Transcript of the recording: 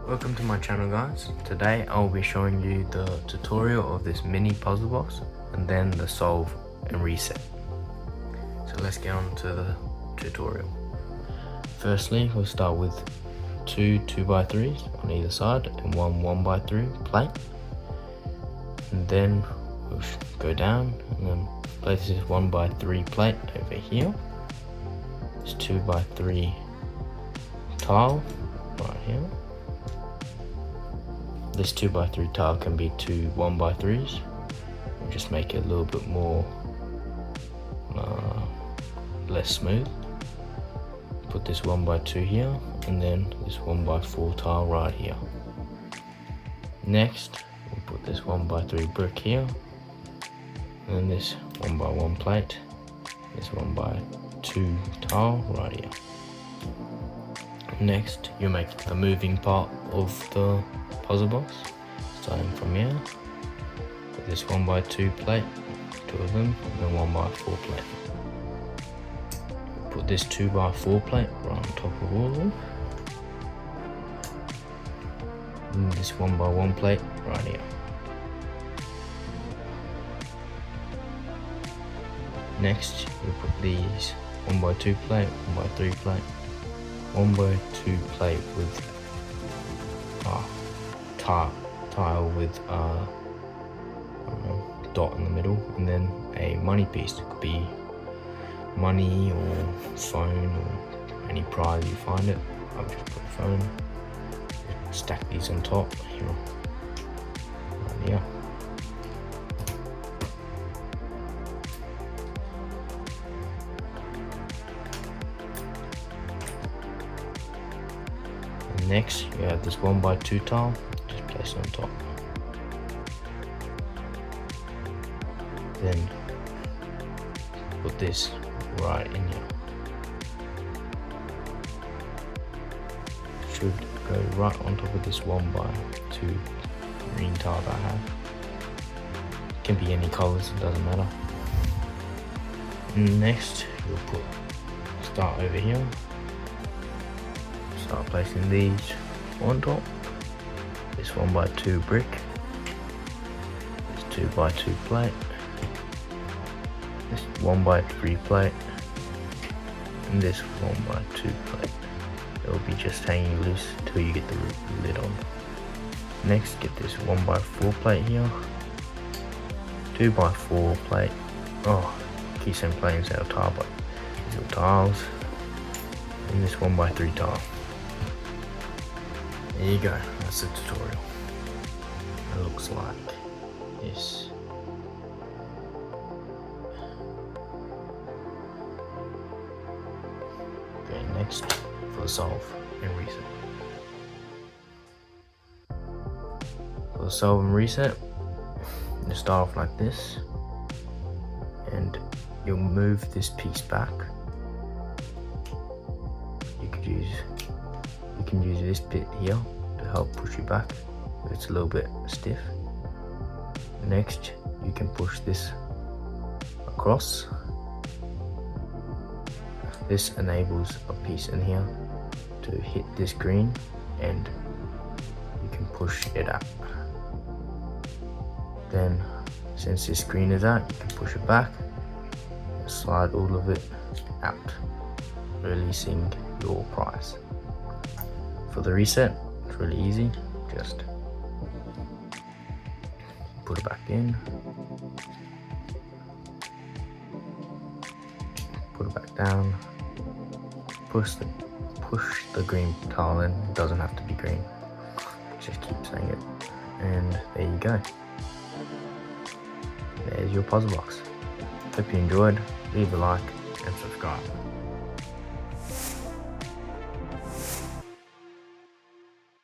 Welcome to my channel, guys. Today I'll be showing you the tutorial of this mini puzzle box and then the solve and reset. So let's get on to the tutorial. Firstly, we'll start with two 2x3s on either side and one 1x3 plate, and then we'll go down and then place this 1x3 plate over here, this 2x3 tile right here. This 2x3 tile can be two 1x3s. We'll just make it a little bit more less smooth. Put this 1x2 here and then this 1x4 tile right here. Next, we'll put this 1x3 brick here and then this 1x1 plate, this 1x2 tile right here. Next, you make the moving part of the puzzle box, starting from here. Put this 1x2 plate, two of them, and then 1x4 plate. Put this 2x4 plate right on top of all of them. And this 1x1 plate right here. Next, you put these 1x2 plate, 1x3 plate, 1x2 plate with tile with dot in the middle, and then a money piece. It could be money or phone or any prize you find it. I'll just put a phone. Stack these on top here, right here. And next, you have this 1x2 tile. Just place it on top. Then put this right in here. Should go right on top of this 1x2 green tile that I have. It can be any colors, it doesn't matter. Next, you'll start over here. Start placing these on top. This 1x2 brick, this 2x2 plate, this 1x3 plate, and this 1x2 plate. It will be just hanging loose until you get the lid on. Next, get this 1x4 plate here, 2x4 plate. Oh, keep saying plate instead of tile, but these are tiles, and this 1x3 tile. There you go, that's the tutorial. It looks like this. Okay, next for the solve and reset. For the solve and reset, you start off like this, and you'll move this piece back. You can use this bit here to help push you back if it's a little bit stiff. Next, you can push this across. This enables a piece in here to hit this green, and you can push it out. Then, since this green is out, you can push it back and slide all of it out, releasing your prize. For the reset, it's really easy. Just put it back in, put it back down, push the green tile in. It doesn't have to be green, just keep saying it, and there you go. There's your puzzle box. Hope you enjoyed. Leave a like and subscribe.